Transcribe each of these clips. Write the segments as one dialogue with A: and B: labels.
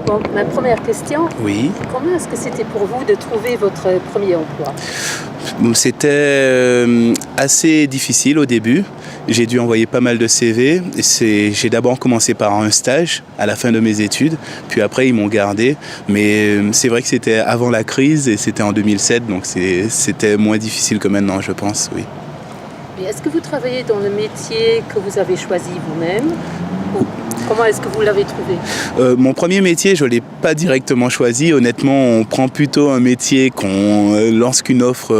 A: Bon, ma première question,
B: Oui,
A: comment est-ce que c'était pour vous de trouver votre premier emploi?
B: c'était assez difficile au début. J'ai dû envoyer pas mal de CV. J'ai d'abord commencé par un stage à la fin de mes études, puis après ils m'ont gardé. Mais c'est vrai que c'était avant la crise et c'était en 2007, donc c'était moins difficile que maintenant, je pense, oui.
A: Et est-ce que vous travaillez dans le métier que vous avez choisi vous-même? Ou comment est-ce que vous l'avez trouvé?
B: Mon premier métier, je ne l'ai pas directement choisi. Honnêtement, on prend plutôt un métier lorsqu'une offre,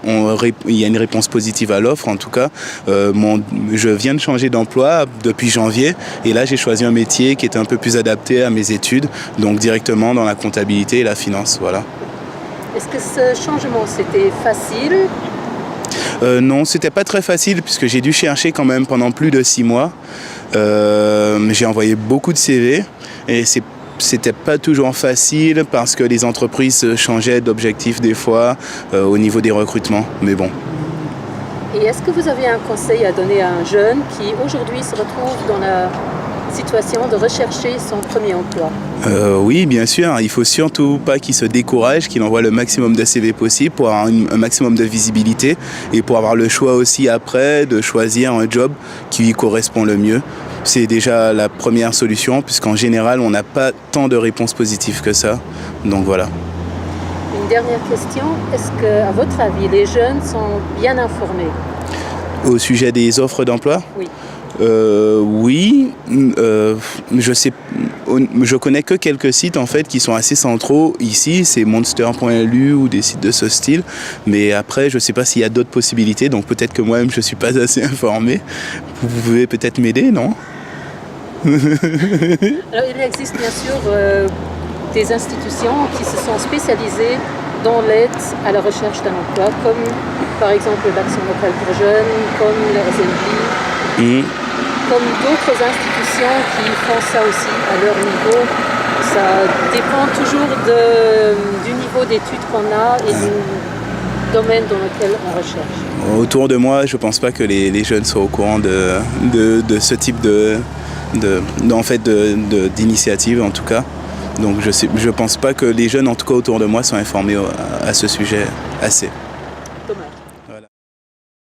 B: il y a une réponse positive à l'offre. En tout cas, je viens de changer d'emploi depuis janvier et là, j'ai choisi un métier qui était un peu plus adapté à mes études, donc directement dans la comptabilité et la finance. Voilà.
A: Est-ce que ce changement, c'était facile?
B: Non, c'était pas très facile puisque j'ai dû chercher quand même pendant plus de 6 mois. J'ai envoyé beaucoup de CV et c'était pas toujours facile parce que les entreprises changeaient d'objectif des fois au niveau des recrutements. Mais bon.
A: Et est-ce que vous avez un conseil à donner à un jeune qui aujourd'hui se retrouve dans la situation de rechercher son premier emploi?
B: Oui, bien sûr. Il faut surtout pas qu'il se décourage, qu'il envoie le maximum de CV possible pour avoir un maximum de visibilité et pour avoir le choix aussi après de choisir un job qui lui correspond le mieux. C'est déjà la première solution puisqu'en général, on n'a pas tant de réponses positives que ça. Donc voilà.
A: Une dernière question, est-ce que, à votre avis, les jeunes sont bien informés?
B: Au sujet des offres d'emploi?
A: Oui.
B: Oui, je connais que quelques sites en fait qui sont assez centraux ici, c'est monster.lu ou des sites de ce style, mais après je ne sais pas s'il y a d'autres possibilités, donc peut-être que moi-même je ne suis pas assez informé. Vous pouvez peut-être m'aider, non?
A: Alors, il existe bien sûr des institutions qui se sont spécialisées dans l'aide à la recherche d'un emploi, comme par exemple l'Action locale pour jeunes, comme le RSNJ. Comme d'autres institutions qui font ça aussi à leur niveau. Ça dépend toujours du niveau d'études qu'on a et du domaine dans lequel on recherche.
B: Autour de moi, je ne pense pas que les jeunes soient au courant de ce type d'initiative en tout cas. Donc je ne pense pas que les jeunes en tout cas autour de moi sont informés à ce sujet assez.